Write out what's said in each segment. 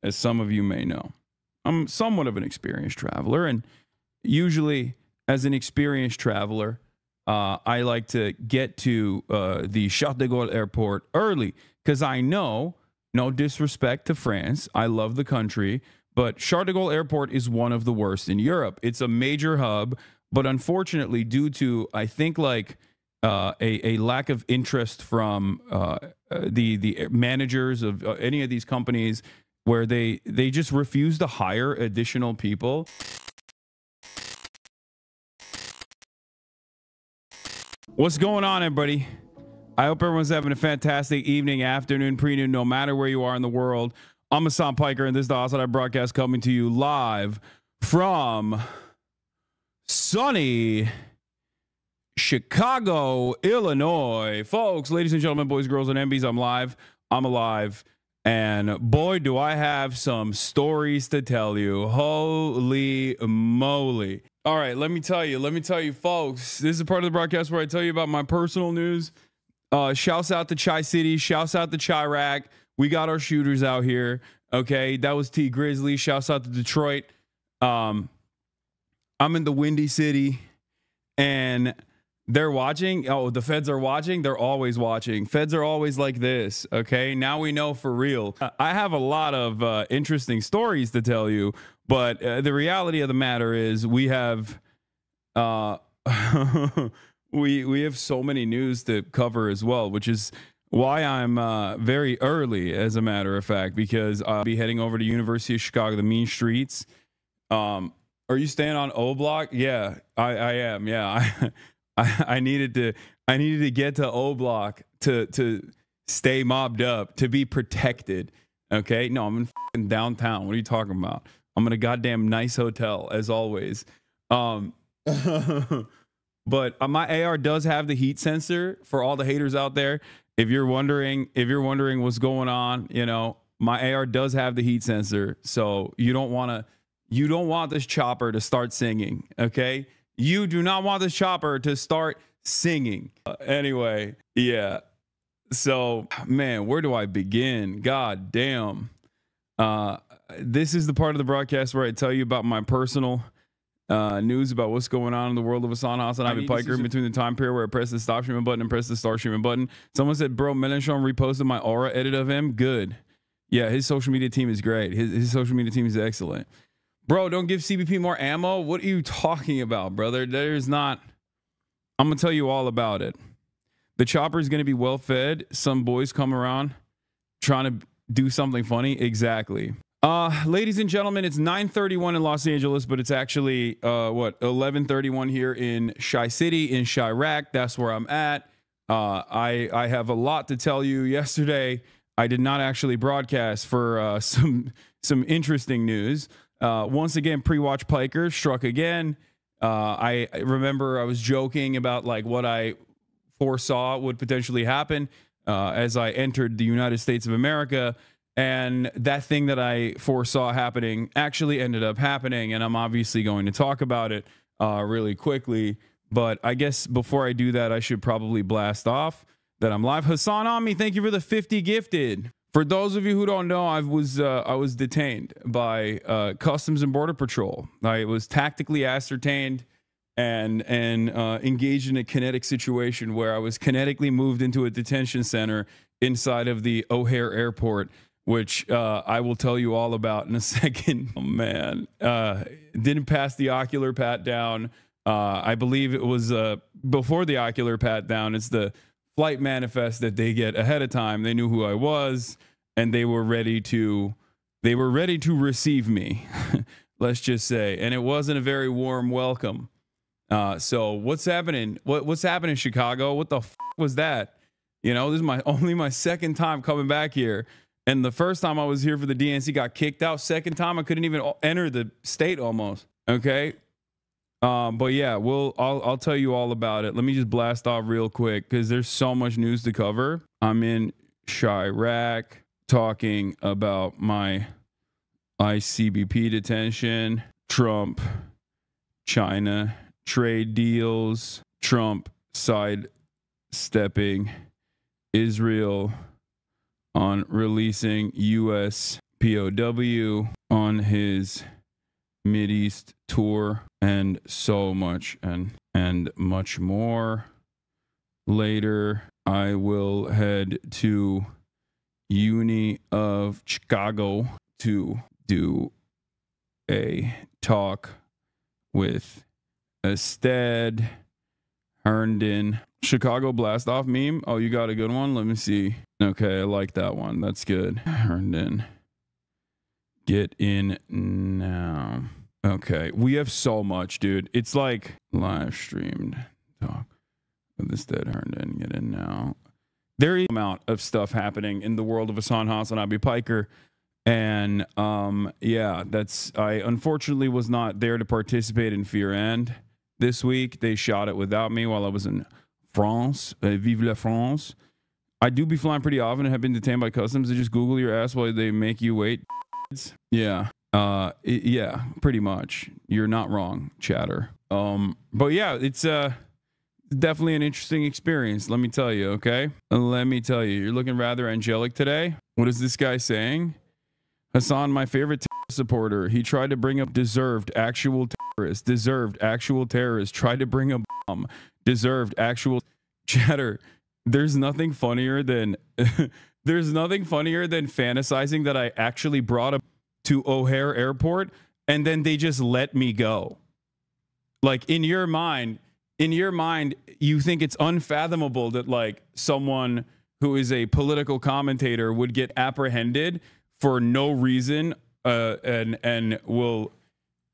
as some of you may know. I'm somewhat of an experienced traveler, and usually as an experienced traveler, I like to get to the Charles de Gaulle airport early because I know, no disrespect to France, I love the country, but Charles de Gaulle airport is one of the worst in Europe. It's a major hub, but unfortunately, due to, I think, like a lack of interest from the managers of any of these companies, where they just refuse to hire additional people. What's going on, everybody? I hope everyone's having a fantastic evening, afternoon, pre-noon, no matter where you are in the world. I'm Hasan Piker, and this is the HasanAbi broadcast coming to you live from sunny Chicago, Illinois. Folks, ladies and gentlemen, boys, girls, and MBs, I'm live. I'm alive. And boy, do I have some stories to tell you. Holy moly. All right, let me tell you, folks, this is a part of the broadcast where I tell you about my personal news. Shouts out to Chi City. Shouts out to Chirac. We got our shooters out here. Okay, that was T Grizzly. Shouts out to Detroit. I'm in the Windy City, and they're watching. Oh, the feds are watching. They're always watching. Feds are always like this. Okay, now we know for real. I have a lot of interesting stories to tell you, but the reality of the matter is we have we have so many news to cover as well, which is why I'm very early, as a matter of fact, because I'll be heading over to University of Chicago, the mean streets. Are you staying on O Block? Yeah, I am. Yeah, I needed to get to O Block to stay mobbed up, to be protected. Okay, no, I'm in downtown. What are you talking about? I'm in a goddamn nice hotel, as always. But my AR does have the heat sensor for all the haters out there. If you're wondering what's going on, you know, my AR does have the heat sensor. So you don't want this chopper to start singing. Okay. You do not want this chopper to start singing. Anyway. Yeah. So, man, where do I begin? God damn. This is the part of the broadcast where I tell you about my personal news about what's going on in the world of HasanAbi Piker in between the time period where I press the stop streaming button and press the start streaming button. Someone said, bro, Mélenchon reposted my Aura edit of him. Good. Yeah, his social media team is great. His social media team is excellent. Bro, don't give CBP more ammo. What are you talking about, brother? There's not. I'm going to tell you all about it. The chopper is going to be well fed. Some boys come around trying to do something funny. Exactly. Ladies and gentlemen, it's 9:31 in Los Angeles, but it's actually 11:31 here in Chi City, in Chirac. That's where I'm at. I have a lot to tell you. Yesterday, I did not actually broadcast for some interesting news. Once again, pre-watch Piker struck again. I remember I was joking about like what I foresaw would potentially happen as I entered the United States of America. And that thing that I foresaw happening actually ended up happening. And I'm obviously going to talk about it really quickly. But I guess before I do that, I should probably blast off that I'm live. HasanAbi, thank you for the 50 gifted. For those of you who don't know, I was detained by Customs and Border Patrol. I was tactically ascertained and engaged in a kinetic situation where I was kinetically moved into a detention center inside of the O'Hare Airport, which I will tell you all about in a second. Oh, man. Didn't pass the ocular pat down. I believe it was before the ocular pat down. It's the flight manifest that they get ahead of time. They knew who I was, and they were ready to receive me, let's just say. And it wasn't a very warm welcome. So what's happening? What's happening in Chicago? What the was that? You know, this is only my second time coming back here. And the first time I was here for the DNC, got kicked out. Second time, I couldn't even enter the state almost. Okay. But yeah, I'll tell you all about it. Let me just blast off real quick because there's so much news to cover. I'm in Chirac talking about my ICBP detention, Trump, China trade deals, Trump sidestepping Israel on releasing U.S. POW on his Mideast tour, and so much and much more. Later, I will head to Uni of Chicago to do a talk with Ested Herndon. Chicago blast off meme. Oh, you got a good one? Let me see. Okay, I like that one. That's good. Herndon. Get in now. Okay, we have so much, dude. It's like live streamed talk with Ested Herndon. Get in now. There is an amount of stuff happening in the world of HasanAbi Piker. And yeah, I unfortunately was not there to participate in Fear End this week. They shot it without me while I was in France. Vive la France. I do be flying pretty often and have been detained by customs. They just Google your ass while they make you wait. Yeah. Yeah, pretty much. You're not wrong, chatter. But yeah, it's definitely an interesting experience. Let me tell you, okay? Let me tell you, you're looking rather angelic today. What is this guy saying? Hasan, my favorite supporter. He tried to bring up deserved actual terrorist. Deserved actual terrorist. Tried to bring a bomb. Deserved actual chatter. There's nothing funnier than there's nothing funnier than fantasizing that I actually brought up to O'Hare Airport and then they just let me go. Like in your mind, you think it's unfathomable that like someone who is a political commentator would get apprehended for no reason and will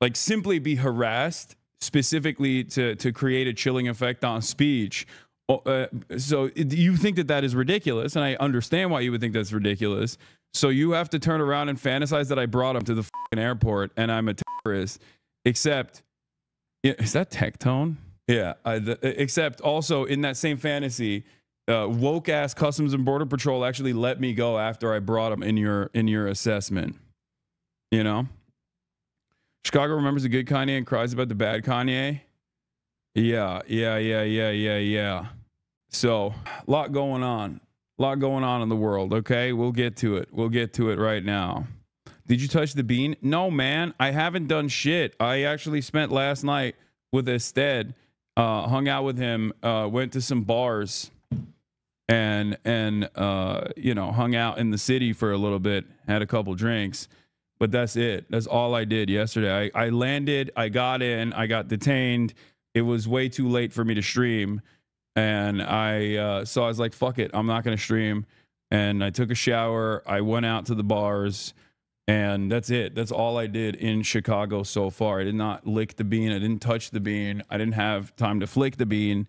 like simply be harassed specifically to create a chilling effect on speech. So you think that is ridiculous, and I understand why you would think that's ridiculous. So you have to turn around and fantasize that I brought him to the fucking airport and I'm a terrorist. Except, is that Tectone? Yeah. Except also in that same fantasy, woke ass Customs and Border Patrol actually let me go after I brought him in your assessment. You know, Chicago remembers the good Kanye and cries about the bad Kanye. Yeah. So a lot going on in the world. Okay, we'll get to it right now. Did you touch the bean? No, man, I haven't done shit. I actually spent last night with Ested, hung out with him, went to some bars and you know, hung out in the city for a little bit, had a couple drinks, but that's it. That's all I did yesterday. I landed, I got in, I got detained. It was way too late for me to stream. And so I was like, fuck it, I'm not going to stream. And I took a shower. I went out to the bars and that's it. That's all I did in Chicago so far. I did not lick the bean. I didn't touch the bean. I didn't have time to flick the bean.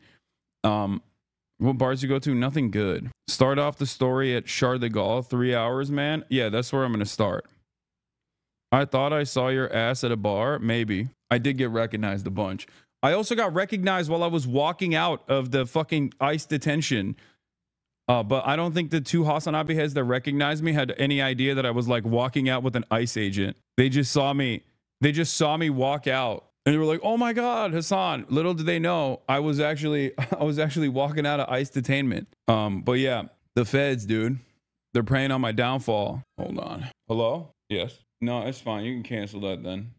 What bars you go to? Nothing good. Start off the story at Charles de Gaulle, 3 hours, man. Yeah, that's where I'm going to start. I thought I saw your ass at a bar. Maybe. I did get recognized a bunch. I also got recognized while I was walking out of the fucking ICE detention. But I don't think the two HasanAbi heads that recognized me had any idea that I was like walking out with an ICE agent. They just saw me. They just saw me walk out. And they were like, "Oh my God, Hasan!" Little did they know I was actually walking out of ICE detainment. But yeah, the feds, dude, they're preying on my downfall. Hold on. Hello? Yes. No, it's fine. You can cancel that then.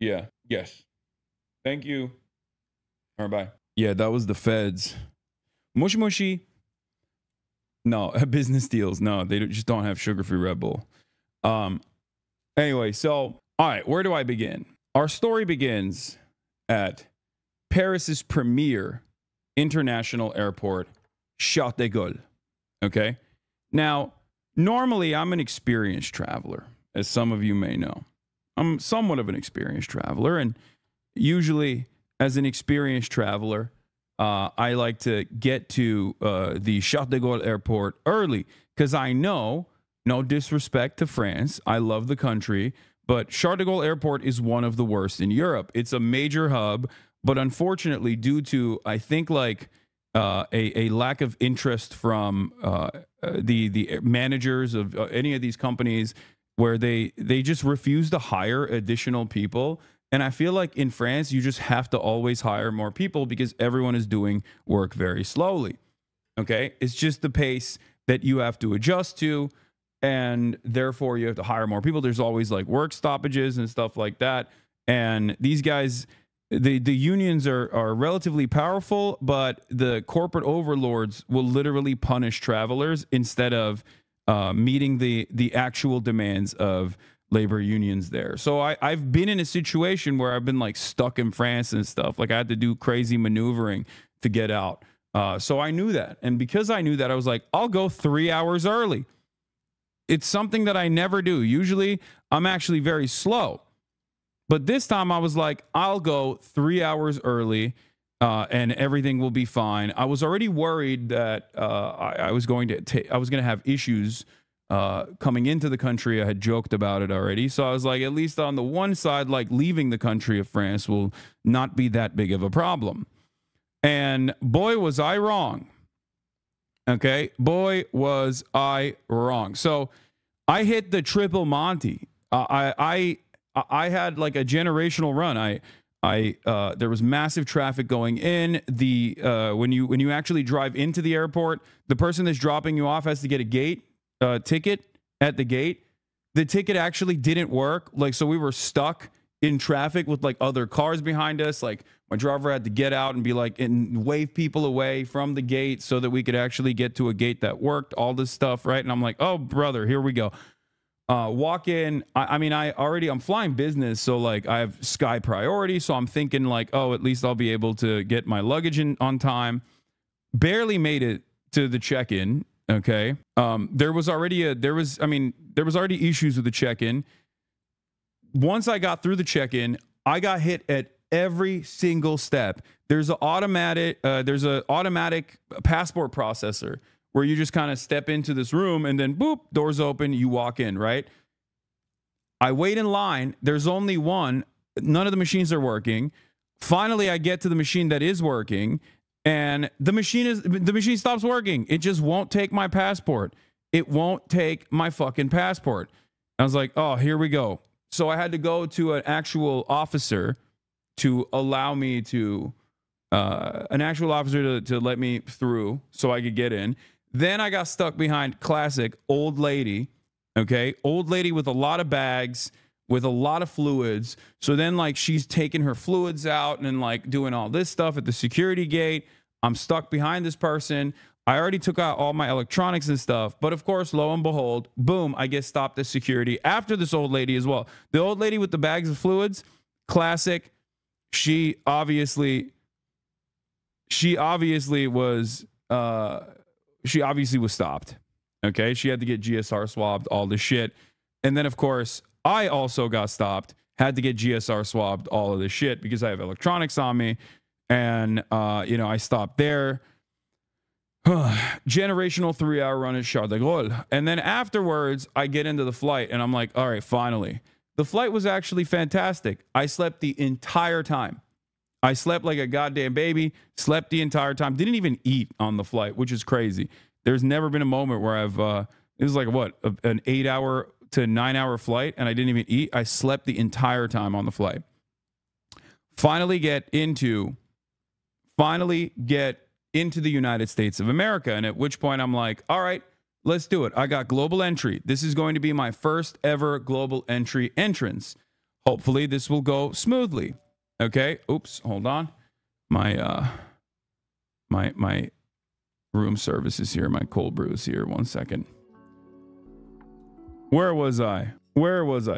Yeah. Yes. Thank you. All right, bye. Yeah, that was the feds. Mushy mushy. No, business deals. No, they just don't have sugar-free Red Bull. Anyway, so all right, where do I begin? Our story begins at Paris's premier international airport, Charles de Gaulle. Okay. Now, normally I'm an experienced traveler, as some of you may know. I'm somewhat of an experienced traveler, and usually as an experienced traveler, I like to get to the Charles de Gaulle airport early because I know, no disrespect to France, I love the country, but Charles de Gaulle airport is one of the worst in Europe. It's a major hub, but unfortunately, due to, I think, like a lack of interest from the managers of any of these companies, where they just refuse to hire additional people. And I feel like in France, you just have to always hire more people because everyone is doing work very slowly. Okay? It's just the pace that you have to adjust to. and therefore you have to hire more people. There's always like work stoppages and stuff like that. And these guys, the unions are relatively powerful, but the corporate overlords will literally punish travelers instead of meeting the actual demands of labor unions there. So I've been in a situation where I've been like stuck in France and stuff. Like I had to do crazy maneuvering to get out. So I knew that. And because I knew that, I was like, I'll go 3 hours early. It's something that I never do. Usually I'm actually very slow. But this time I was like, I'll go 3 hours early and everything will be fine. I was already worried that I was going to have issues coming into the country. I had joked about it already. So I was like, at least on the one side, like leaving the country of France will not be that big of a problem. And boy, was I wrong. Okay, boy, was I wrong. So I hit the triple Monty. I had like a generational run. There was massive traffic going in. When you actually drive into the airport, the person that's dropping you off has to get a ticket at the gate. The ticket actually didn't work. Like, so we were stuck in traffic with like other cars behind us. Like my driver had to get out and be like, and wave people away from the gate so that we could actually get to a gate that worked, all this stuff. Right. And I'm like, oh brother, here we go. Walk in. I'm flying business. So like I have sky priority. So I'm thinking like, oh, at least I'll be able to get my luggage in on time. Barely made it to the check-in. Okay. There was already issues with the check-in. Once I got through the check-in, I got hit at every single step. There's an automatic passport processor where you just kind of step into this room and then boop, doors open, you walk in, right? I wait in line. There's only one. None of the machines are working. Finally, I get to the machine that is working, and the machine stops working. It just won't take my passport. It won't take my fucking passport. I was like, oh, here we go. So I had to go to an actual officer to allow me to, to let me through so I could get in. Then I got stuck behind classic old lady. Okay. Old lady with a lot of bags, with a lot of fluids. So then like she's taking her fluids out and like doing all this stuff at the security gate. I'm stuck behind this person. I already took out all my electronics and stuff. But of course, lo and behold, boom, I get stopped at security after this old lady as well. The old lady with the bags of fluids, classic. She obviously was stopped. Okay. She had to get GSR swabbed, all this shit. And then of course, I also got stopped, had to get GSR swabbed, all of this shit because I have electronics on me. And, I stopped there. Generational 3-hour run at Charles de Gaulle. And then afterwards, I get into the flight and I'm like, all right, finally. The flight was actually fantastic. I slept the entire time. I slept like a goddamn baby, slept the entire time, didn't even eat on the flight, which is crazy. There's never been a moment where it was like an 8-hour to 9-hour flight and I didn't even eat. I slept the entire time on the flight. Finally get into the United States of America. And at which point I'm like, all right, let's do it. I got global entry. This is going to be my first ever global entry entrance. Hopefully this will go smoothly. Okay. Oops. Hold on. My room service is here. My cold brew is here. 1 second. Where was I?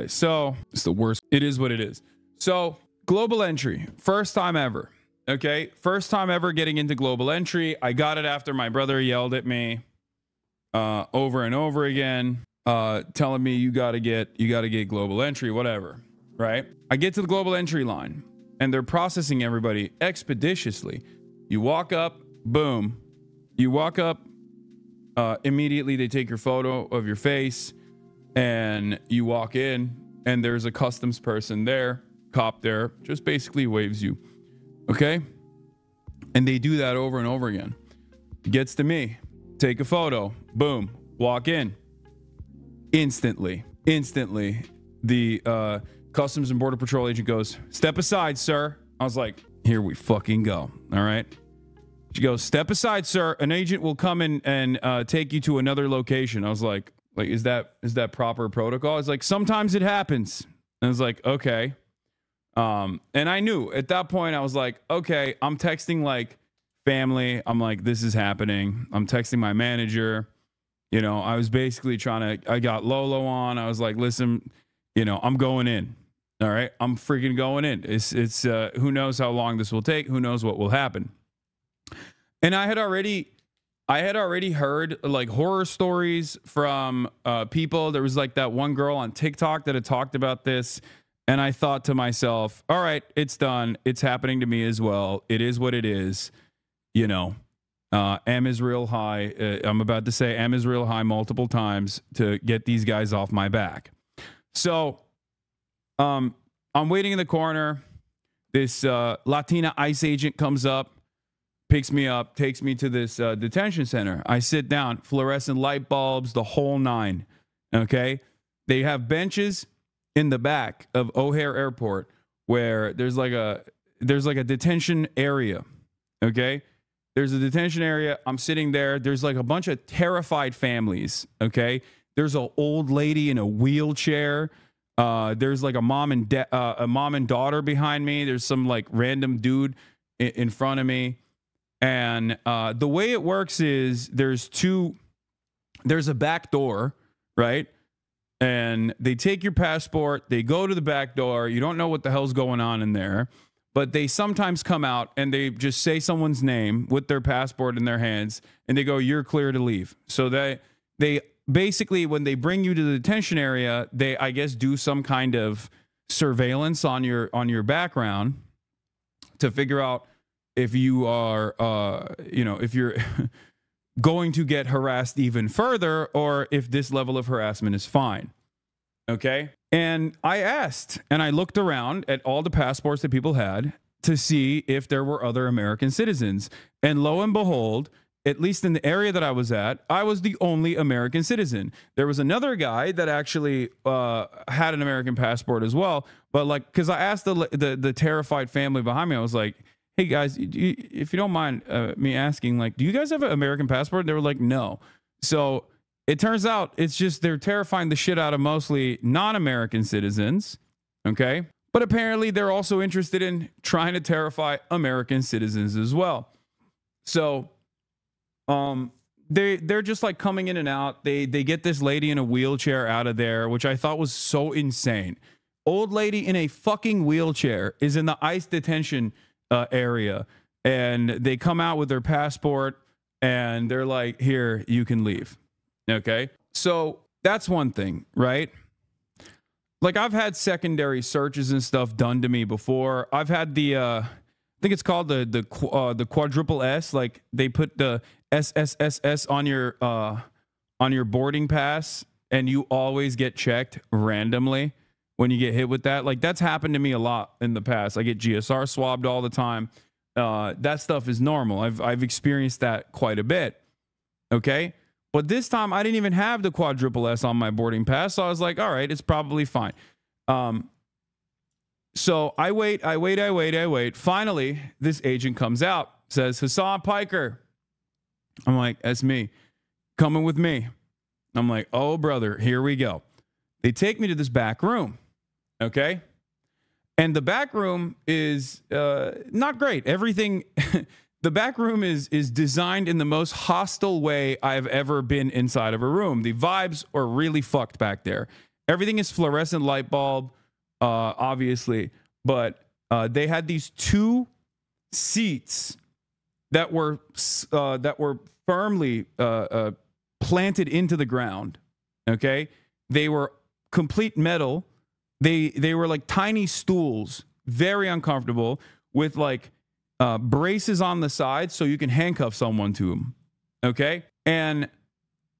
So it's the worst. It is what it is. So global entry, first time ever. Okay. First time ever getting into global entry. I got it after my brother yelled at me over and over again, telling me you gotta get global entry, whatever. Right. I get to the global entry line and they're processing everybody expeditiously. You walk up, boom. You walk up, immediately they take your photo of your face and you walk in and there's a customs person there, cop there, just basically waves you. Okay. And they do that over and over again. Gets to me, take a photo, boom, walk in. Instantly, the Customs and Border Patrol agent goes, step aside, sir. I was like, here we fucking go. All right. She goes, step aside, sir. An agent will come in and take you to another location. I was like, Like, is that proper protocol? It's like, sometimes it happens. And I was like, okay. And I knew at that point, I was like, okay, I'm texting like family. I'm like, this is happening. I'm texting my manager. You know, I was basically I got Lolo on. I was like, listen, you know, I'm going in. All right. I'm freaking going in. It's who knows how long this will take? Who knows what will happen? And I had already heard like horror stories from people. There was like that one girl on TikTok that had talked about this. And I thought to myself, all right, it's done. It's happening to me as well. It is what it is. You know, M is real high. I'm about to say M is real high multiple times to get these guys off my back. So I'm waiting in the corner. This Latina ICE agent comes up, picks me up, takes me to this detention center. I sit down, fluorescent light bulbs, the whole nine. Okay. They have benches in the back of O'Hare Airport where there's like a detention area. Okay. There's a detention area. I'm sitting there. There's like a bunch of terrified families. Okay. There's an old lady in a wheelchair. There's like a mom and daughter behind me. There's some like random dude in front of me. And the way it works is there's a back door, right? And they take your passport, they go to the back door. You don't know what the hell's going on in there, but they sometimes come out and they just say someone's name with their passport in their hands and they go, you're clear to leave. So they basically, when they bring you to the detention area, they, I guess, do some kind of surveillance on your background to figure out if you are, if you're going to get harassed even further or if this level of harassment is fine. Okay. And I asked and I looked around at all the passports that people had to see if there were other American citizens. And lo and behold, at least in the area that I was at, I was the only American citizen. There was another guy that actually had an American passport as well. But like, because I asked the terrified family behind me, I was like, hey guys, if you don't mind me asking, like, do you guys have an American passport? They were like, no. So it turns out it's just they're terrifying the shit out of mostly non-American citizens. Okay. But apparently they're also interested in trying to terrify American citizens as well. So they're just like coming in and out. They get this lady in a wheelchair out of there, which I thought was so insane. Old lady in a fucking wheelchair is in the ICE detention area, and they come out with their passport and they're like, here, you can leave. Okay. So that's one thing, right? Like, I've had secondary searches and stuff done to me before. I've had the I think it's called the quadruple S. Like, they put the SSSS on your boarding pass, and you always get checked randomly when you get hit with that. Like, that's happened to me a lot in the past. I get GSR swabbed all the time. That stuff is normal. I've experienced that quite a bit. Okay. But this time I didn't even have the quadruple S on my boarding pass. So I was like, all right, it's probably fine. So I wait. Finally, this agent comes out, says, Hasan Piker. I'm like, that's me. Coming with me. I'm like, oh, brother, here we go. They take me to this back room. Okay. And the back room is not great. Everything, the back room is designed in the most hostile way I've ever been inside of a room. The vibes are really fucked back there. Everything is fluorescent light bulb, obviously. But they had these two seats that were firmly planted into the ground. Okay. They were complete metal. They were like tiny stools, very uncomfortable, with like braces on the side so you can handcuff someone to them. Okay. And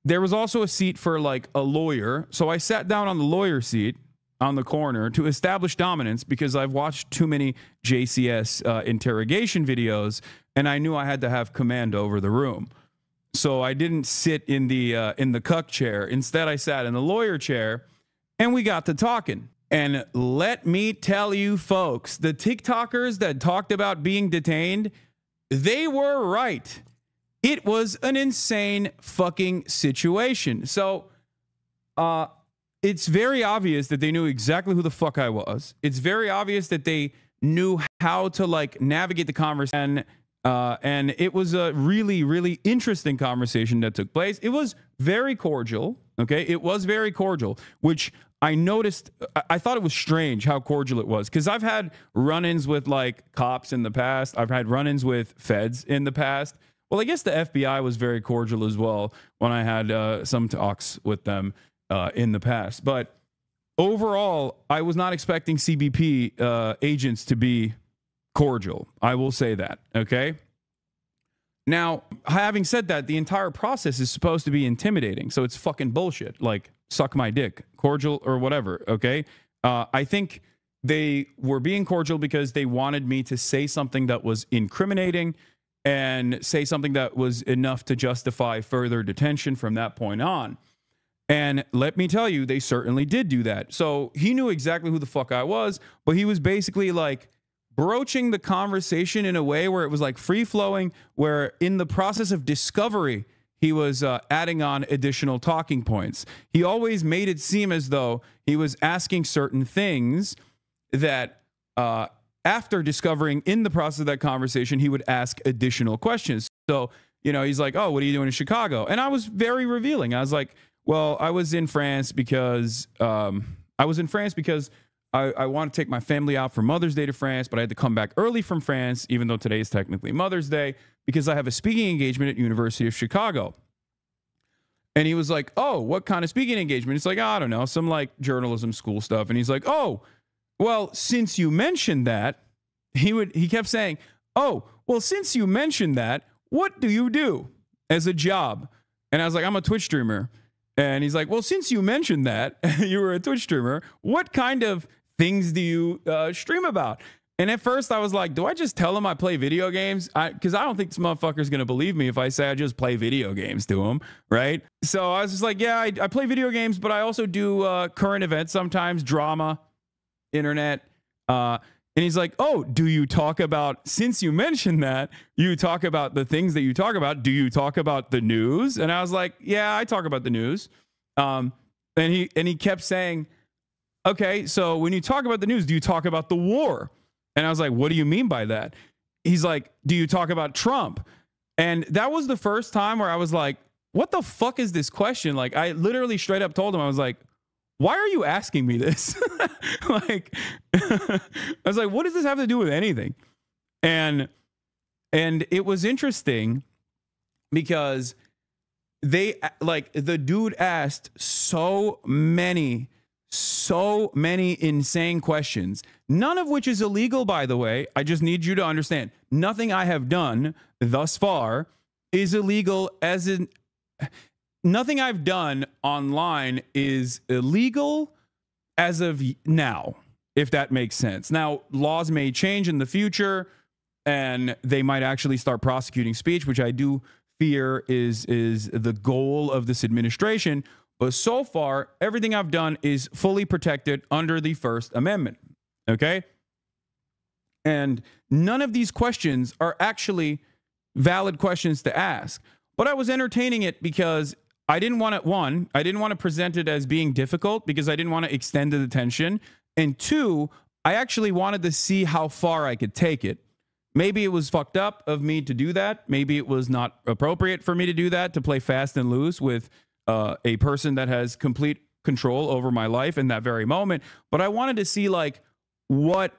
there was also a seat for like a lawyer. So I sat down on the lawyer seat on the corner to establish dominance because I've watched too many JCS interrogation videos and I knew I had to have command over the room. So I didn't sit in the cuck chair. Instead, I sat in the lawyer chair and we got to talking. And let me tell you, folks, the TikTokers that talked about being detained, they were right. It was an insane fucking situation. So It's very obvious that they knew exactly who the fuck I was. It's very obvious that they knew how to like navigate the conversation. And it was a really, really interesting conversation that took place. It was very cordial. Okay. It was very cordial, which I noticed. I thought it was strange how cordial it was, because I've had run-ins with like cops in the past. I've had run-ins with feds in the past. Well, I guess the FBI was very cordial as well when I had some talks with them in the past. But overall, I was not expecting CBP agents to be cordial. I will say that. Okay. Now, having said that, the entire process is supposed to be intimidating. So it's fucking bullshit. Like, suck my dick, cordial or whatever. Okay. I think they were being cordial because they wanted me to say something that was incriminating and say something that was enough to justify further detention from that point on. And let me tell you, they certainly did do that. So he knew exactly who the fuck I was, but he was basically like broaching the conversation in a way where it was like free flowing, where in the process of discovery, he was adding on additional talking points. He always made it seem as though he was asking certain things that after discovering in the process of that conversation, he would ask additional questions. So, you know, he's like, oh, what are you doing in Chicago? And I was very revealing. I was like, well, I was in France because I want to take my family out for Mother's Day to France, but I had to come back early from France, even though today is technically Mother's Day, because I have a speaking engagement at University of Chicago. And he was like, oh, what kind of speaking engagement? It's like, I don't know, some like journalism school stuff. And he's like, oh, well, since you mentioned that, he kept saying, oh, well, since you mentioned that, what do you do as a job? And I was like, I'm a Twitch streamer. And he's like, well, since you mentioned that you were a Twitch streamer, what kind of things do you stream about? And at first I was like, do I just tell him I play video games? Because I don't think this motherfucker's going to believe me if I say I just play video games to him, right? So I was just like, yeah, I play video games, but I also do current events sometimes, drama, internet. And he's like, oh, do you talk about, since you mentioned that, you talk about the things that you talk about, do you talk about the news? And I was like, yeah, I talk about the news. And he kept saying, okay, so when you talk about the news, do you talk about the war? And I was like, what do you mean by that? He's like, do you talk about Trump? And that was the first time where I was like, what the fuck is this question? Like, I literally straight up told him, I was like, why are you asking me this? Like, I was like, what does this have to do with anything? And it was interesting because they, like, the dude asked so many insane questions, none of which is illegal, by the way. I just need you to understand, nothing I have done thus far is illegal, as in nothing I've done online is illegal as of now, if that makes sense. Now, laws may change in the future and they might actually start prosecuting speech, which I do fear is the goal of this administration. But so far, everything I've done is fully protected under the First Amendment. Okay? And none of these questions are actually valid questions to ask. But I was entertaining it because I didn't want to, I didn't want to present it as being difficult because I didn't want to extend the detention. And two, I actually wanted to see how far I could take it. Maybe it was fucked up of me to do that. Maybe it was not appropriate for me to do that, to play fast and loose with a person that has complete control over my life in that very moment. But I wanted to see like what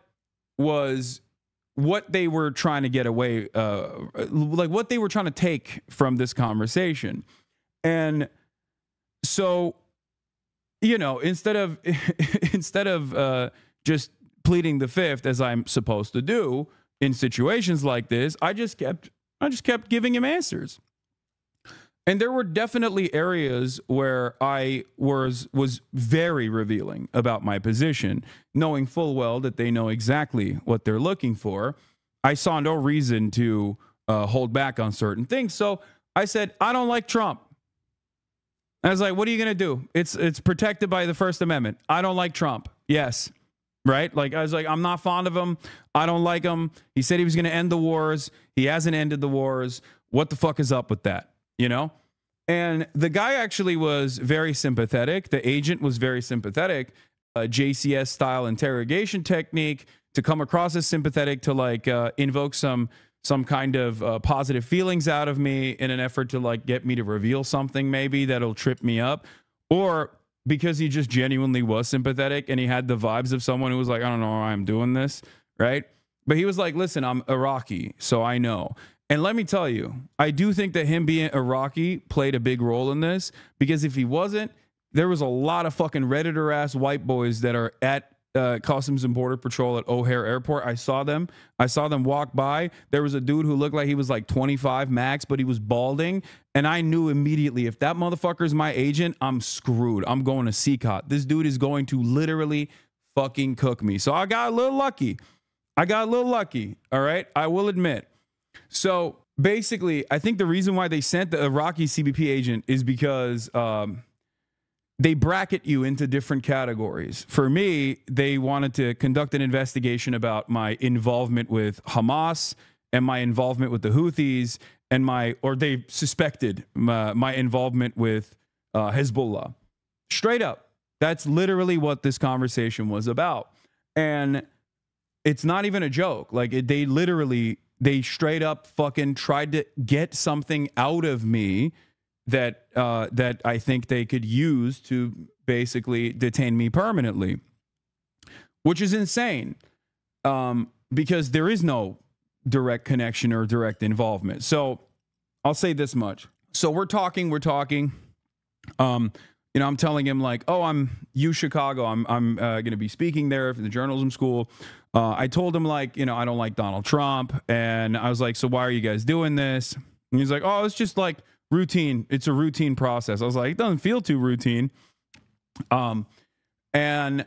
they were trying to get away, like what they were trying to take from this conversation. And so, you know, instead of just pleading the fifth, as I'm supposed to do in situations like this, I just kept giving him answers. And there were definitely areas where I was very revealing about my position, knowing full well that they know exactly what they're looking for. I saw no reason to hold back on certain things. So I said, I don't like Trump. I was like, what are you going to do? It's protected by the First Amendment. I don't like Trump. Yes. Right? Like, I was like, I'm not fond of him. I don't like him. He said he was going to end the wars. He hasn't ended the wars. What the fuck is up with that? You know? And the guy actually was very sympathetic. The agent was very sympathetic. JCS style interrogation technique to come across as sympathetic, to like invoke some kind of positive feelings out of me in an effort to like get me to reveal something maybe that'll trip me up, or because he just genuinely was sympathetic and he had the vibes of someone who was like, I don't know why I'm doing this, right? But he was like, listen, I'm Iraqi, so I know. And let me tell you, I do think that him being Iraqi played a big role in this, because if he wasn't, there was a lot of fucking Redditor ass white boys that are at Customs and Border Patrol at O'Hare Airport. I saw them walk by. There was a dude who looked like he was like 25 max, but he was balding. And I knew immediately, if that motherfucker is my agent, I'm screwed. I'm going to CCOT. This dude is going to literally fucking cook me. So I got a little lucky. All right. I will admit. So basically, I think the reason why they sent the Iraqi CBP agent is because they bracket you into different categories. For me, they wanted to conduct an investigation about my involvement with Hamas and my involvement with the Houthis, and they suspected my involvement with Hezbollah. Straight up. That's literally what this conversation was about. And it's not even a joke. Like, they straight up fucking tried to get something out of me that I think they could use to basically detain me permanently, which is insane, because there is no direct connection or direct involvement. So I'll say this much. So we're talking. I'm telling him like, oh, I'm Chicago. I'm going to be speaking there for the journalism school. I told him like, I don't like Donald Trump. And I was like, so why are you guys doing this? And he's like, oh, it's just like routine. It's a routine process. I was like, it doesn't feel too routine. And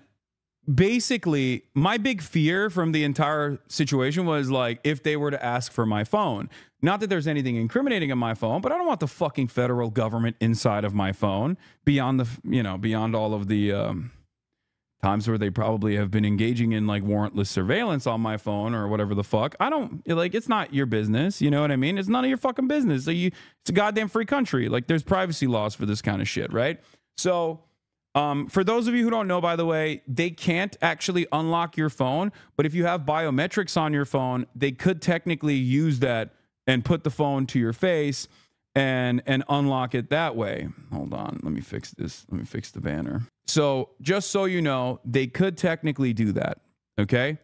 basically my big fear from the entire situation was like, if they were to ask for my phone, not that there's anything incriminating on my phone, but I don't want the fucking federal government inside of my phone beyond all of the times where they probably have been engaging in like warrantless surveillance on my phone or whatever the fuck. I don't like, it's not your business. You know what I mean? It's none of your fucking business. So it's a goddamn free country. Like, there's privacy laws for this kind of shit, right? So for those of you who don't know, by the way, they can't actually unlock your phone, but if you have biometrics on your phone, they could technically use that and put the phone to your face and unlock it that way. Hold on, let me fix this. Let me fix the banner. So just so you know, they could technically do that, okay?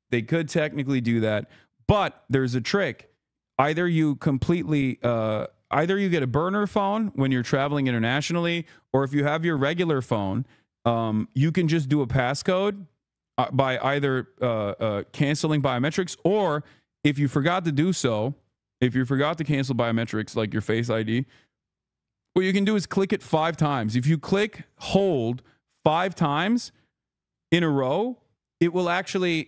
They could technically do that, but there's a trick. Either you get a burner phone when you're traveling internationally, or if you have your regular phone, you can just do a passcode by either canceling biometrics, or if you forgot to do so, if you forgot to cancel biometrics like your Face ID, what you can do is click it 5 times. If you click hold 5 times in a row, it will actually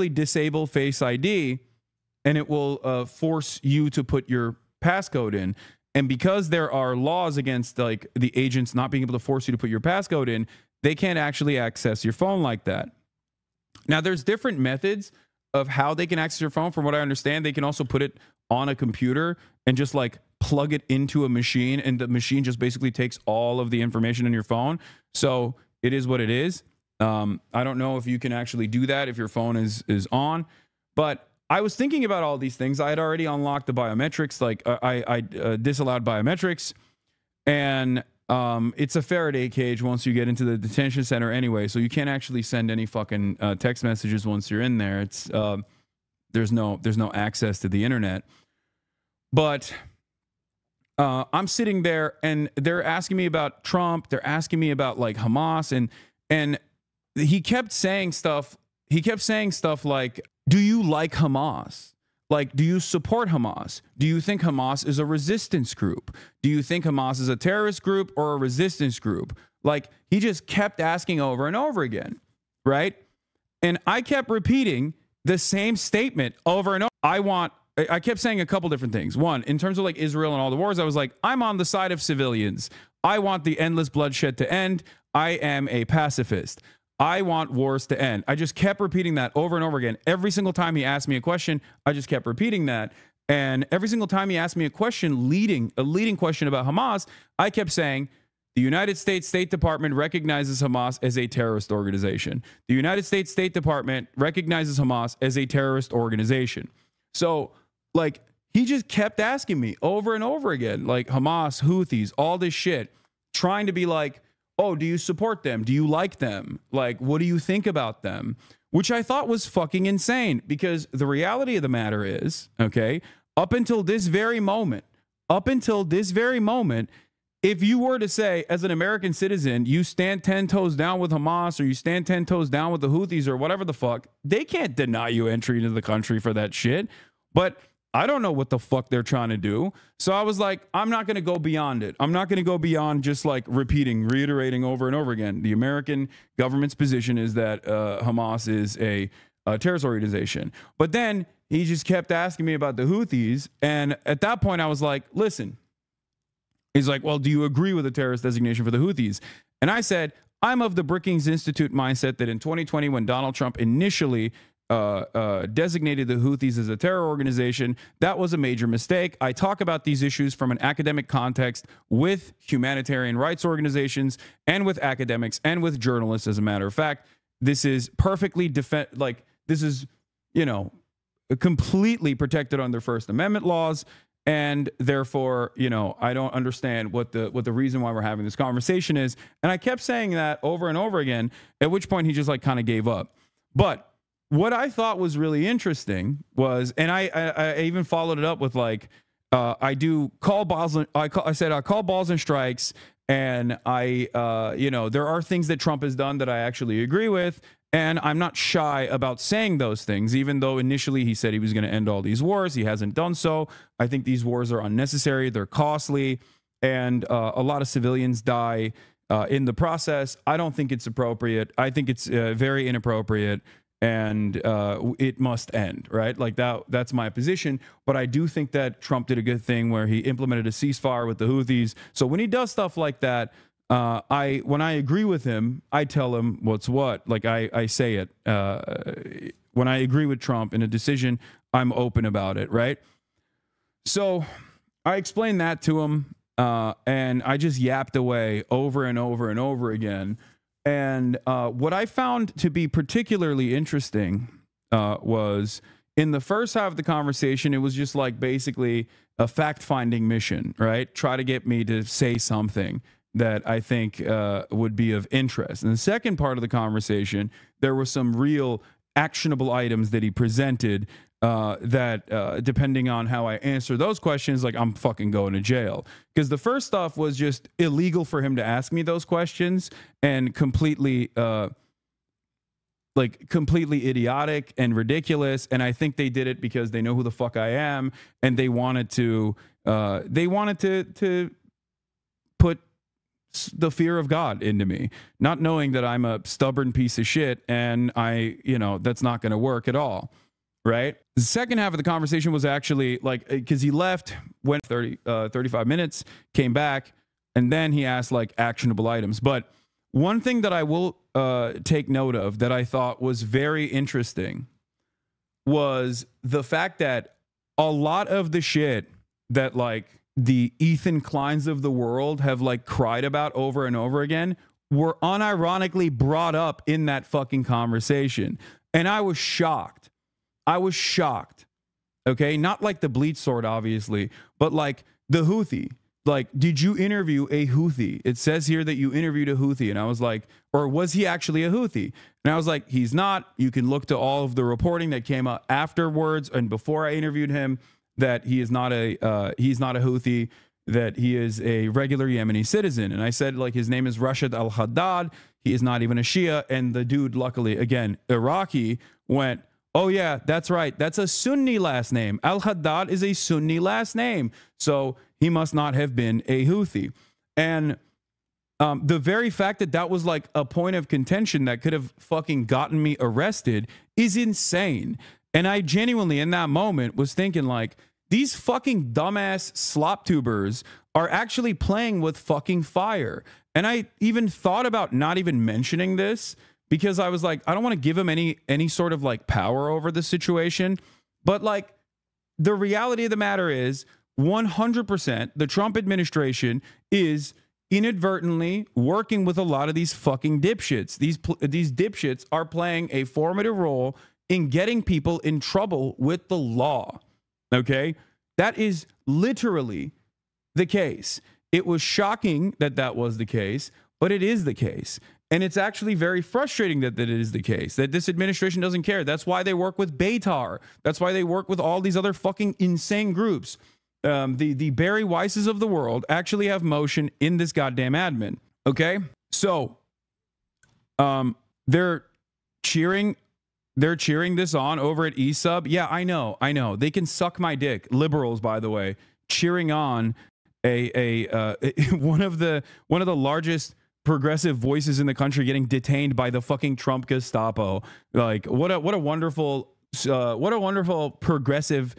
disable Face ID, and it will force you to put your passcode in. And because there are laws against like the agents not being able to force you to put your passcode in, they can't actually access your phone like that. Now, there's different methods of how they can access your phone. From what I understand, they can also put it on a computer and just like plug it into a machine, and the machine just basically takes all of the information in your phone. So it is what it is. I don't know if you can actually do that if your phone is on, but I was thinking about all these things. I had already unlocked the biometrics. Like I disallowed biometrics, and it's a Faraday cage once you get into the detention center anyway. So you can't actually send any fucking text messages once you're in there. It's there's no access to the internet. But I'm sitting there and they're asking me about Trump. They're asking me about like Hamas, and he kept saying stuff. He kept saying stuff like, do you like Hamas? Like, do you support Hamas? Do you think Hamas is a resistance group? Do you think Hamas is a terrorist group or a resistance group? Like, he just kept asking over and over again, right? And I kept repeating the same statement over and over. I kept saying a couple different things. One, in terms of like Israel and all the wars, I was like, I'm on the side of civilians. I want the endless bloodshed to end. I am a pacifist. I want wars to end. I just kept repeating that over and over again. Every single time he asked me a question, I just kept repeating that. And every single time he asked me a question, a leading question about Hamas, I kept saying, the United States State Department recognizes Hamas as a terrorist organization. The United States State Department recognizes Hamas as a terrorist organization. So, like, he just kept asking me over and over again, like, Hamas, Houthis, all this shit, trying to be like, oh, do you support them? Do you like them? Like, what do you think about them? Which I thought was fucking insane, because the reality of the matter is, okay, up until this very moment, if you were to say, as an American citizen, you stand 10 toes down with Hamas, or you stand 10 toes down with the Houthis, or whatever the fuck, they can't deny you entry into the country for that shit. But I don't know what the fuck they're trying to do. So I was like, I'm not going to go beyond it. I'm not going to go beyond just like reiterating over and over again. The American government's position is that Hamas is a terrorist organization. But then he just kept asking me about the Houthis. And at that point, I was like, listen. He's like, well, do you agree with the terrorist designation for the Houthis? And I said, I'm of the Brookings Institute mindset that in 2020, when Donald Trump initially designated the Houthis as a terror organization, that was a major mistake. I talk about these issues from an academic context with humanitarian rights organizations and with academics and with journalists. As a matter of fact, this is perfectly this is, completely protected under First Amendment laws. And therefore, I don't understand what the reason why we're having this conversation is. And I kept saying that over and over again, at which point he just like kind of gave up. But what I thought was really interesting was, and I even followed it up with like, I call balls and strikes. And there are things that Trump has done that I actually agree with. And I'm not shy about saying those things, even though initially he said he was going to end all these wars. He hasn't done so. I think these wars are unnecessary. They're costly. And a lot of civilians die in the process. I don't think it's appropriate. I think it's very inappropriate. And it must end, right? Like that's my position. But I do think that Trump did a good thing where he implemented a ceasefire with the Houthis. So when he does stuff like that, when I agree with him, I tell him what's what. Like I say it. When I agree with Trump in a decision, I'm open about it, right? So I explained that to him, and I just yapped away over and over and over again. And what I found to be particularly interesting was in the first half of the conversation, it was just like basically a fact-finding mission, right? Try to get me to say something that I think would be of interest. In the second part of the conversation, there were some real actionable items that he presented that depending on how I answer those questions, like I'm fucking going to jail. Because the first stuff was just illegal for him to ask me those questions and completely idiotic and ridiculous. And I think they did it because they know who the fuck I am, and they wanted to put the fear of God into me, not knowing that I'm a stubborn piece of shit and that's not going to work at all. Right. The second half of the conversation was actually like, because he left, went 35 minutes, came back, and then he asked like actionable items. But one thing that I will take note of that I thought was very interesting was the fact that a lot of the shit that like the Ethan Kleins of the world have like cried about over and over again were unironically brought up in that fucking conversation. And I was shocked. Okay. Not like the bleach sword, obviously, but like the Houthi. Like, did you interview a Houthi? It says here that you interviewed a Houthi. And I was like, or was he actually a Houthi? And I was like, he's not. You can look to all of the reporting that came out afterwards and before I interviewed him, that he is not a Houthi, that he is a regular Yemeni citizen. And I said, like, his name is Rashid al-Haddad. He is not even a Shia. And the dude, luckily, again, Iraqi, went, oh, yeah, that's right. That's a Sunni last name. Al-Haddad is a Sunni last name. So he must not have been a Houthi. And the very fact that that was like a point of contention that could have fucking gotten me arrested is insane. And I genuinely, in that moment, was thinking like, these fucking dumbass slop tubers are actually playing with fucking fire. And I even thought about not even mentioning this because I was like, I don't want to give him any sort of like power over the situation. But like, the reality of the matter is 100% the Trump administration is inadvertently working with a lot of these fucking dipshits. These dipshits are playing a formative role in getting people in trouble with the law. Okay? That is literally the case. It was shocking that that was the case, but it is the case. And it's actually very frustrating that it is the case, that this administration doesn't care. That's why they work with Beitar. That's why they work with all these other fucking insane groups. The Barry Weisses of the world actually have motion in this goddamn admin. Okay? So, they're cheering this on over at eSub. Yeah, I know. They can suck my dick. Liberals, by the way, cheering on one of the largest progressive voices in the country getting detained by the fucking Trump Gestapo. Like, what a wonderful progressive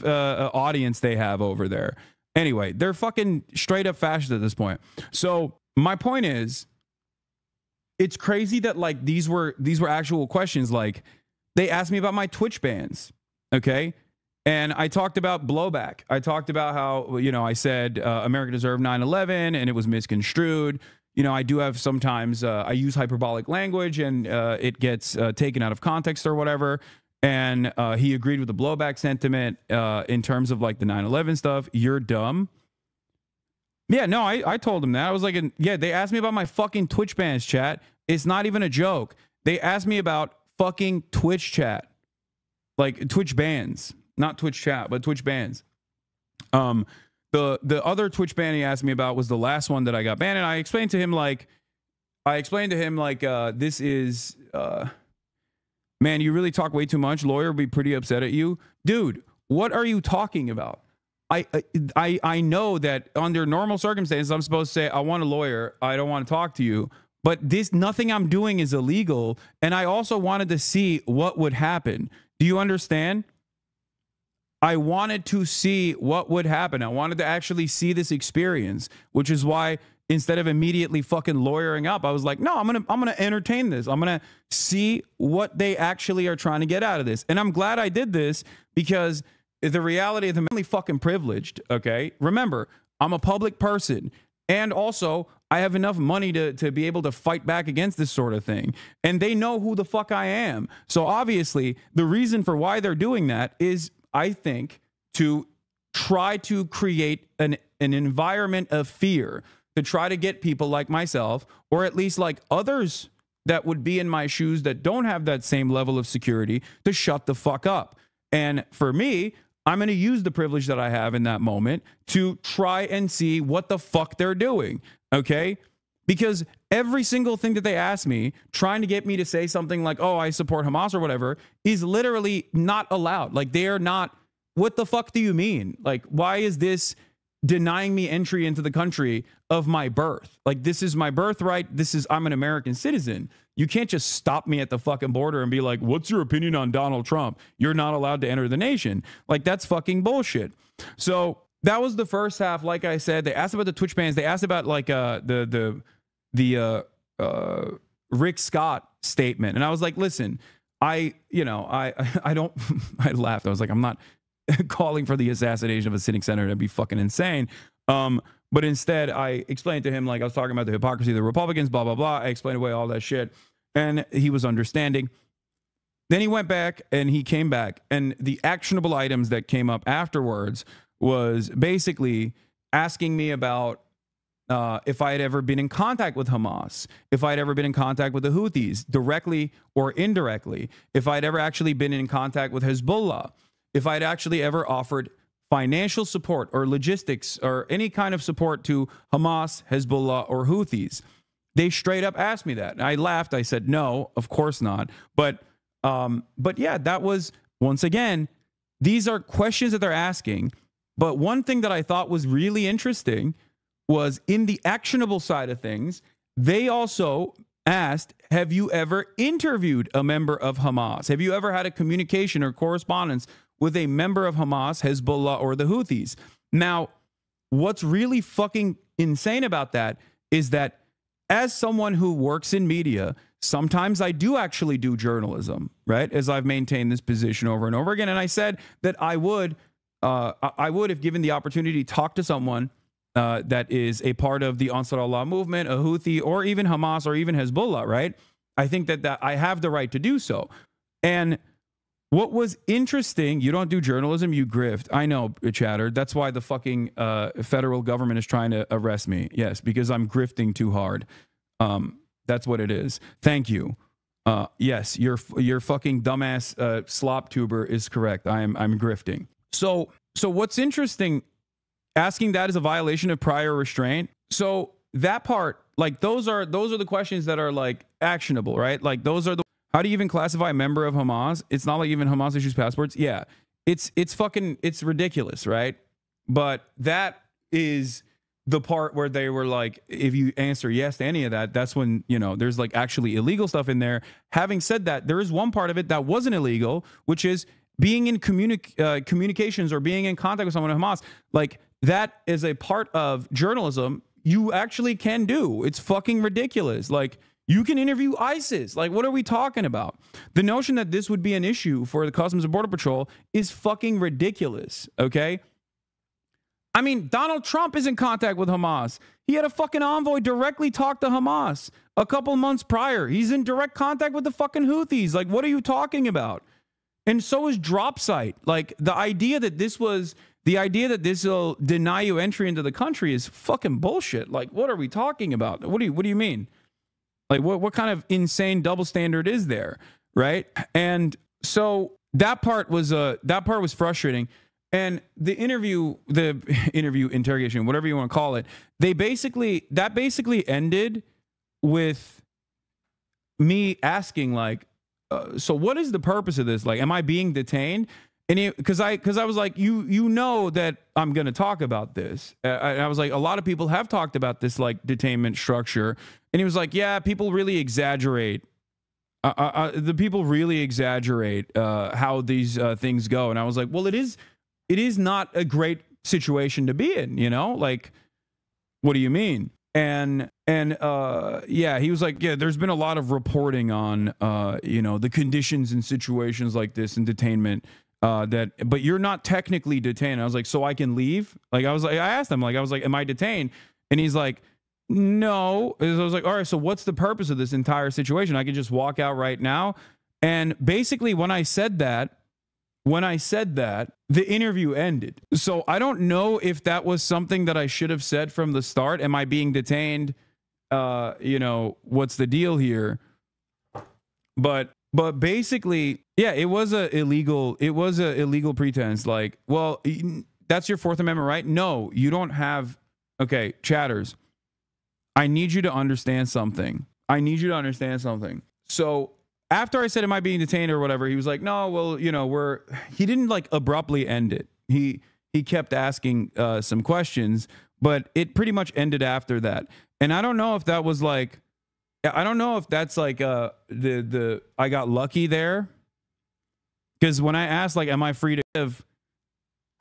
audience they have over there. Anyway, they're fucking straight up fascist at this point. So my point is, it's crazy that like these were actual questions. Like, they asked me about my Twitch bans. Okay. And I talked about blowback. I talked about how, I said America deserved 9/11 and it was misconstrued. I do have sometimes I use hyperbolic language and it gets taken out of context or whatever. And he agreed with the blowback sentiment in terms of like the 9/11 stuff. You're dumb. Yeah, no, I told him that. I was like, they asked me about my fucking Twitch bans, chat. It's not even a joke. They asked me about fucking Twitch chat. Like Twitch bans. Not Twitch chat, but Twitch bans. The other Twitch ban he asked me about was the last one that I got banned. And I explained to him like, this is, man, you really talk way too much. Lawyer will be pretty upset at you. Dude, what are you talking about? I know that under normal circumstances, I'm supposed to say, I want a lawyer. I don't want to talk to you. But nothing I'm doing is illegal. And I also wanted to see what would happen. Do you understand? I wanted to see what would happen. I wanted to actually see this experience, which is why instead of immediately fucking lawyering up, I was like, no, I'm gonna entertain this. I'm gonna see what they actually are trying to get out of this. And I'm glad I did this because the reality of the mentally fucking privileged. Okay, remember, I'm a public person, and also I have enough money to be able to fight back against this sort of thing. And they know who the fuck I am. So obviously, the reason for why they're doing that is, I think, to try to create an environment of fear, to try to get people like myself, or at least like others that would be in my shoes that don't have that same level of security, to shut the fuck up. And for me, I'm going to use the privilege that I have in that moment to try and see what the fuck they're doing. Okay? Because every single thing that they ask me, trying to get me to say something like, oh, I support Hamas or whatever, is literally not allowed. Like, they are not. What the fuck do you mean? Like, why is this denying me entry into the country of my birth? Like, this is my birthright. I'm an American citizen. You can't just stop me at the fucking border and be like, what's your opinion on Donald Trump? You're not allowed to enter the nation. Like, that's fucking bullshit. So that was the first half. Like I said, they asked about the Twitch bans. They asked about like the Rick Scott statement. And I was like, listen, I don't, I laughed. I was like, I'm not calling for the assassination of a sitting senator. That'd be fucking insane. But instead I explained to him, like, I was talking about the hypocrisy of the Republicans, blah, blah, blah. I explained away all that shit and he was understanding. Then he went back and he came back, and the actionable items that came up afterwards was basically asking me about if I had ever been in contact with Hamas, if I had ever been in contact with the Houthis, directly or indirectly, if I'd ever actually been in contact with Hezbollah, if I'd actually ever offered financial support or logistics or any kind of support to Hamas, Hezbollah, or Houthis. They straight up asked me that. I laughed. I said, no, of course not. But yeah, that was, once again, these are questions that they're asking. But one thing that I thought was really interesting was, in the actionable side of things, they also asked, have you ever interviewed a member of Hamas? Have you ever had a communication or correspondence with a member of Hamas, Hezbollah, or the Houthis? Now, what's really fucking insane about that is that as someone who works in media, sometimes I do actually do journalism, right? As I've maintained this position over and over again. And I said that I would, if given the opportunity, talk to someone that is a part of the Ansar Allah movement, a Houthi, or even Hamas, or even Hezbollah, right? I think that I have the right to do so. And what was interesting, you don't do journalism, you grift. I know, chatter. That's why the fucking federal government is trying to arrest me. Yes, because I'm grifting too hard. That's what it is. Thank you. Yes, your fucking dumbass slop tuber is correct. I'm grifting. So what's interesting, asking that is a violation of prior restraint. So that part, like those are the questions that are like actionable, right? Like those are the, how do you even classify a member of Hamas? It's not like even Hamas issues passports. Yeah, it's ridiculous, right? But that is the part where they were like, if you answer yes to any of that, that's when, you know, there's like actually illegal stuff in there. Having said that, there is one part of it that wasn't illegal, which is being in communications or being in contact with someone in Hamas. Like that is a part of journalism you actually can do. It's fucking ridiculous. Like, you can interview ISIS. Like, what are we talking about? The notion that this would be an issue for the Customs and Border Patrol is fucking ridiculous, okay? I mean, Donald Trump is in contact with Hamas. He had a fucking envoy directly talk to Hamas a couple months prior. He's in direct contact with the fucking Houthis. Like, what are you talking about? And so is Dropsite. Like, the idea that this will deny you entry into the country is fucking bullshit. Like, what are we talking about? What do you mean? Like, what kind of insane double standard is there, right? And so that part was frustrating. And the interview interrogation, whatever you want to call it, that basically ended with me asking, like, so what is the purpose of this? Like, am I being detained? And because I was like, you know that I'm going to talk about this. I was like, a lot of people have talked about this like detainment structure. And he was like, yeah, people really exaggerate. The people really exaggerate how these things go. And I was like, well, it is not a great situation to be in, you know? Like, what do you mean? And yeah, he was like, yeah, there's been a lot of reporting on, you know, the conditions and situations like this in detainment. But you're not technically detained. I was like, so I can leave? Like, I asked him, like, am I detained? And he's like, no. And I was like, all right, so what's the purpose of this entire situation? I can just walk out right now. And basically when I said that, the interview ended. So I don't know if that was something that I should have said from the start. Am I being detained? You know, what's the deal here? But basically, yeah, it was a illegal pretense. Like, well, that's your Fourth Amendment right? No, you don't have. Okay, chatters, I need you to understand something. So after I said, am I being detained or whatever, he was like, no, well, you know, he didn't like abruptly end it. He kept asking some questions, but it pretty much ended after that. And I don't know if that was like, I don't know if that's like I got lucky there, because when I asked, like, am I free to give,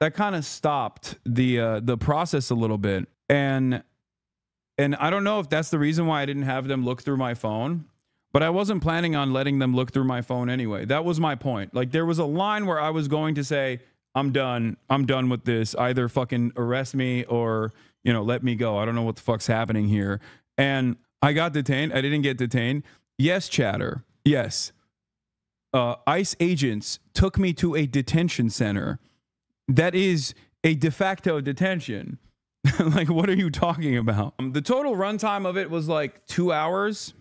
that kind of stopped the process a little bit. And I don't know if that's the reason why I didn't have them look through my phone, but I wasn't planning on letting them look through my phone anyway. That was my point. Like, there was a line where I was going to say, I'm done with this. Either fucking arrest me or, you know, let me go. I don't know what the fuck's happening here. And I got detained. I didn't get detained. Yes, chatter. Yes. ICE agents took me to a detention center. That is a de facto detention. Like, what are you talking about? The total runtime of it was like 2 hours,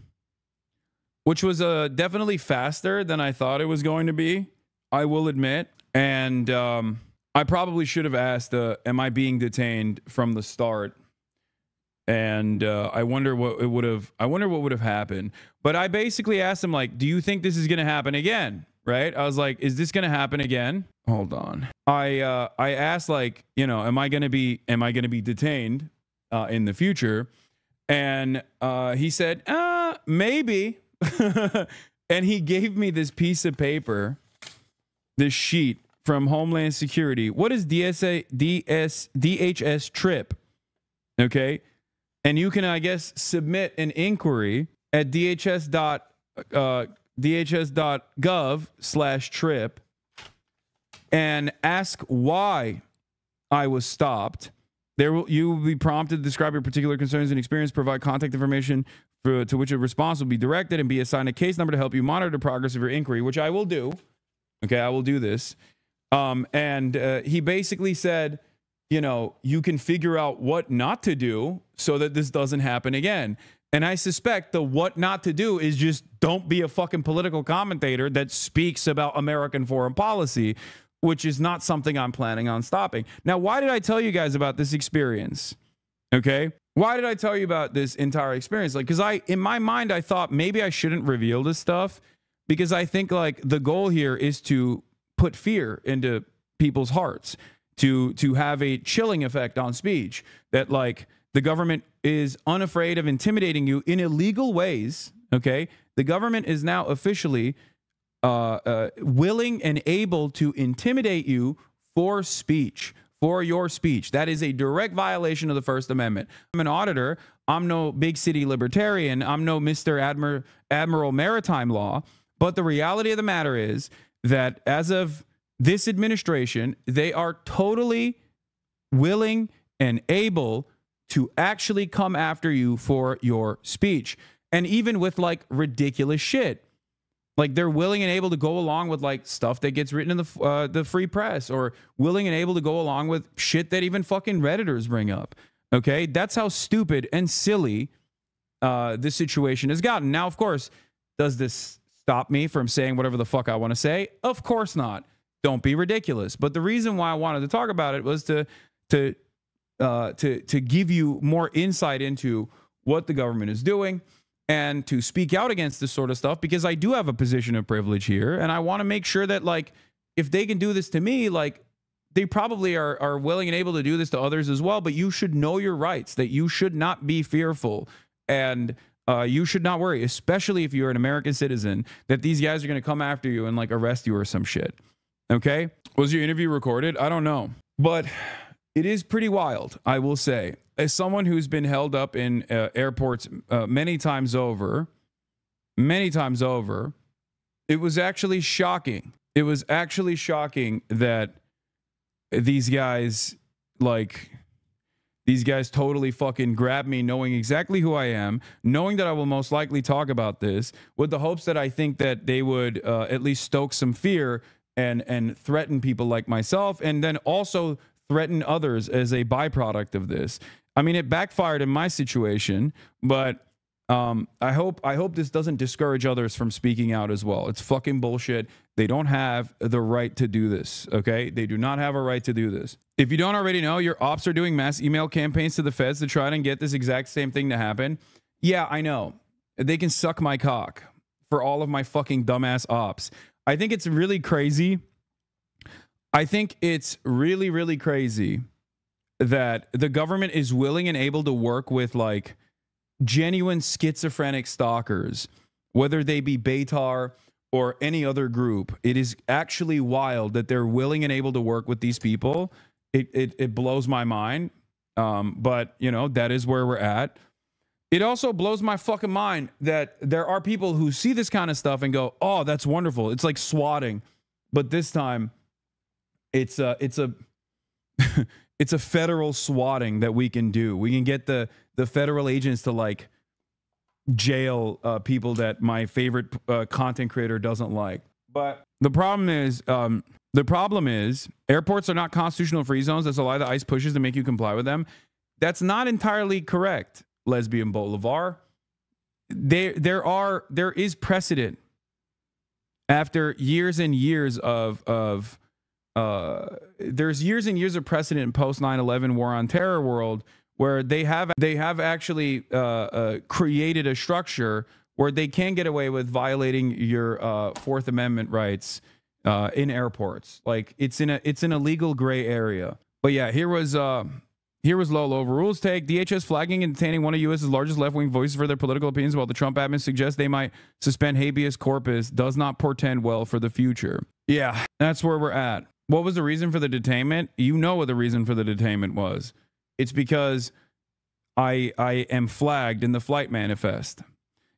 which was definitely faster than I thought it was going to be, I will admit. And I probably should have asked, am I being detained from the start? And I wonder what would have happened. But I basically asked him, like, do you think this is going to happen again? Right? I was like, is this going to happen again? Hold on. I asked, like, you know, am I going to be detained in the future? And he said, maybe. And he gave me this piece of paper, this sheet from Homeland Security. What is DHS trip? Okay. And you can, I guess, submit an inquiry at dhs.gov/trip and ask why I was stopped. You will be prompted to describe your particular concerns and experience, provide contact information to which a response will be directed, and be assigned a case number to help you monitor the progress of your inquiry, which I will do. Okay, I will do this. And he basically said, you know, you can figure out what not to do so that this doesn't happen again. And I suspect the what not to do is just don't be a fucking political commentator that speaks about American foreign policy, which is not something I'm planning on stopping. Now, why did I tell you guys about this experience? Okay. Why did I tell you about this entire experience? Like, because in my mind, I thought maybe I shouldn't reveal this stuff because I think like the goal here is to put fear into people's hearts, to have a chilling effect on speech, that like the government is unafraid of intimidating you in illegal ways. Okay. The government is now officially willing and able to intimidate you for speech, for your speech. That is a direct violation of the First Amendment. I'm an auditor. I'm no big city libertarian. I'm no Mr. Admiral Maritime Law. But the reality of the matter is that as of this administration, they are totally willing and able to actually come after you for your speech. And even with like ridiculous shit. Like they're willing and able to go along with like stuff that gets written in the free press, or willing and able to go along with shit that even fucking Redditors bring up. Okay, that's how stupid and silly this situation has gotten. Now, of course, does this stop me from saying whatever the fuck I want to say? Of course not. Don't be ridiculous. But the reason why I wanted to talk about it was to give you more insight into what the government is doing, and to speak out against this sort of stuff, because I do have a position of privilege here. And I want to make sure that, like, if they can do this to me, like, they probably are willing and able to do this to others as well. But you should know your rights, that you should not be fearful. And you should not worry, especially if you're an American citizen, that these guys are going to come after you and, like, arrest you or some shit. Okay? Was your interview recorded? I don't know. But it is pretty wild, I will say. As someone who's been held up in airports many times over, it was actually shocking. It was actually shocking that these guys totally fucking grabbed me, knowing exactly who I am, knowing that I will most likely talk about this, with the hopes that I think that they would at least stoke some fear and threaten people like myself, and then also threaten others as a byproduct of this. I mean, it backfired in my situation, but I hope this doesn't discourage others from speaking out as well. It's fucking bullshit. They don't have the right to do this, okay? They do not have a right to do this. If you don't already know, your ops are doing mass email campaigns to the feds to try and get this exact same thing to happen. Yeah, I know. They can suck my cock for all of my fucking dumbass ops. I think it's really crazy. I think it's really, really crazy that the government is willing and able to work with like genuine schizophrenic stalkers, whether they be Beitar or any other group. It is actually wild that they're willing and able to work with these people. It blows my mind. But you know, that is where we're at. It also blows my fucking mind that there are people who see this kind of stuff and go, "Oh, that's wonderful." It's like swatting, but this time it's a it's a federal swatting that we can do. We can get the federal agents to like jail people that my favorite content creator doesn't like. But the problem is airports are not constitutional free zones. That's a lie that ICE pushes to make you comply with them. That's not entirely correct, Lesbian Bolivar. There is precedent after years and years of there's years and years of precedent in post 9/11 war on terror world where they have actually created a structure where they can get away with violating your Fourth Amendment rights in airports. Like it's in a legal gray area. But yeah, here was Lolo overrules take. DHS flagging and detaining one of U.S.'s largest left-wing voices for their political opinions, while the Trump admin suggests they might suspend habeas corpus, does not portend well for the future. Yeah, that's where we're at. What was the reason for the detainment? You know what the reason for the detainment was. It's because I am flagged in the flight manifest.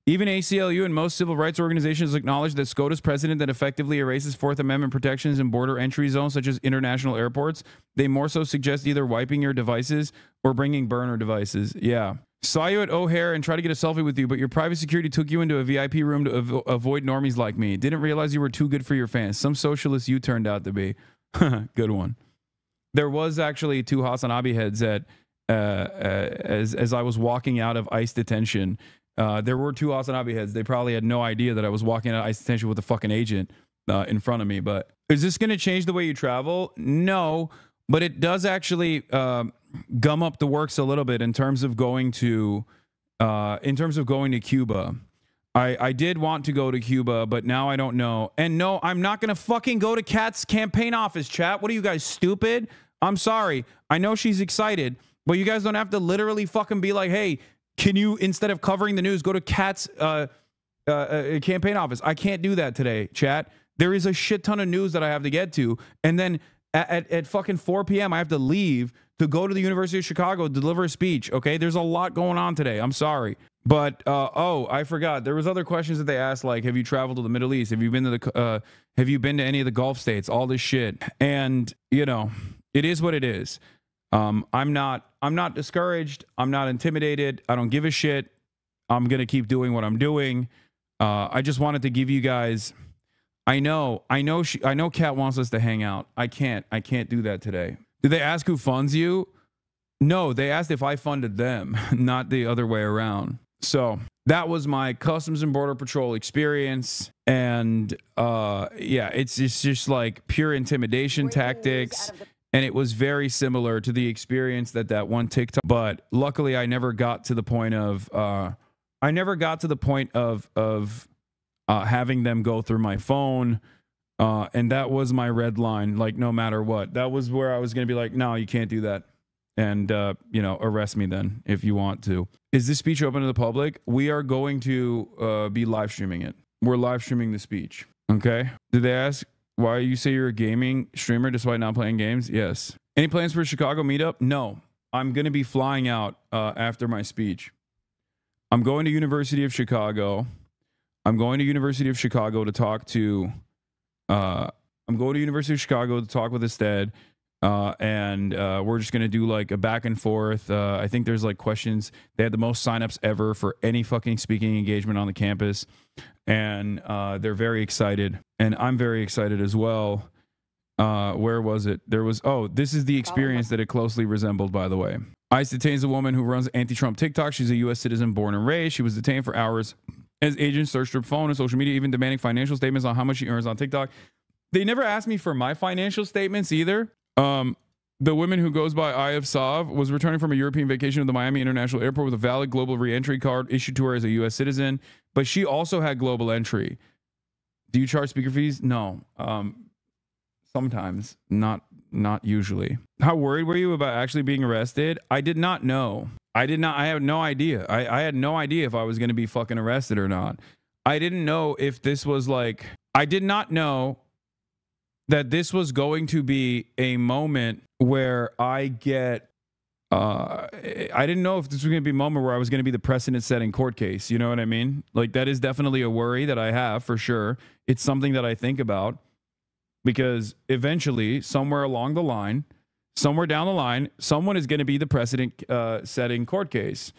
Even ACLU and most civil rights organizations acknowledge that SCOTUS precedent that effectively erases Fourth Amendment protections in border entry zones such as international airports. They more so suggest either wiping your devices or bringing burner devices. Yeah. Saw you at O'Hare and tried to get a selfie with you, but your private security took you into a VIP room to avoid normies like me. Didn't realize you were too good for your fans. Some socialist you turned out to be. Good one. There was actually 2 HasanAbi heads at as I was walking out of ICE detention. There were 2 HasanAbi heads. They probably had no idea that I was walking out of ICE detention with a fucking agent in front of me. But is this going to change the way you travel? No, but it does actually gum up the works a little bit in terms of going to Cuba. I did want to go to Cuba, but now I don't know. And no, I'm not going to fucking go to Kat's campaign office, chat. What are you guys, stupid? I'm sorry. I know she's excited, but you guys don't have to literally fucking be like, hey, can you, instead of covering the news, go to Kat's campaign office? I can't do that today, chat. There is a shit ton of news that I have to get to. And then at fucking 4 p.m., I have to leave to go to the University of Chicago, deliver a speech. Okay, there's a lot going on today. I'm sorry. But, oh, I forgot. There was other questions that they asked, like, have you traveled to the Middle East? Have you been to have you been to any of the Gulf states? All this shit. And, you know, it is what it is. I'm not discouraged. I'm not intimidated. I don't give a shit. I'm going to keep doing what I'm doing. I just wanted to give you guys, I know Kat wants us to hang out. I can't do that today. Did they ask who funds you? No, they asked if I funded them, not the other way around. So that was my Customs and Border Patrol experience. And yeah, it's just like pure intimidation tactics. And it was very similar to the experience that one TikTok. But luckily, I never got to the point of having them go through my phone. And that was my red line. Like, no matter what, that was where I was going to be like, no, you can't do that. And, you know, arrest me then if you want to. Is this speech open to the public? We are going to be live streaming it. We're live streaming the speech. Okay. Did they ask why you say you're a gaming streamer despite not playing games? Yes. Any plans for a Chicago meetup? No. I'm going to be flying out after my speech. I'm going to University of Chicago. I'm going to University of Chicago to talk to with Ested. And we're just going to do like a back and forth. I think there's like questions. They had the most signups ever for any fucking speaking engagement on the campus. And they're very excited. And I'm very excited as well. Where was it? There was, oh, this is the experience that it closely resembled, by the way. ICE detains a woman who runs anti-Trump TikTok. She's a U.S. citizen born and raised. She was detained for hours as agents searched her phone and social media, even demanding financial statements on how much she earns on TikTok. They never asked me for my financial statements either. The woman who goes by Eye of Sav was returning from a European vacation to the Miami International Airport with a valid global re-entry card issued to her as a U.S. citizen, but she also had global entry. Do you charge speaker fees? No. Sometimes, not usually. How worried were you about actually being arrested? I did not know. I had no idea. I had no idea if I was going to be fucking arrested or not. I didn't know if this was like, I did not know that this was going to be a moment where I get, I didn't know if this was going to be a moment where I was going to be the precedent-setting court case. You know what I mean? Like, that is definitely a worry that I have for sure. It's something that I think about because eventually, somewhere along the line, somewhere down the line, someone is going to be the precedent-setting court case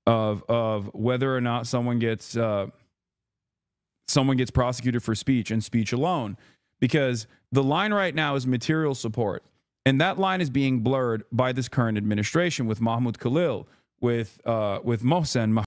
of whether or not someone gets prosecuted for speech and speech alone. Because the line right now is material support. And that line is being blurred by this current administration with Mahmoud Khalil, with Mohsen.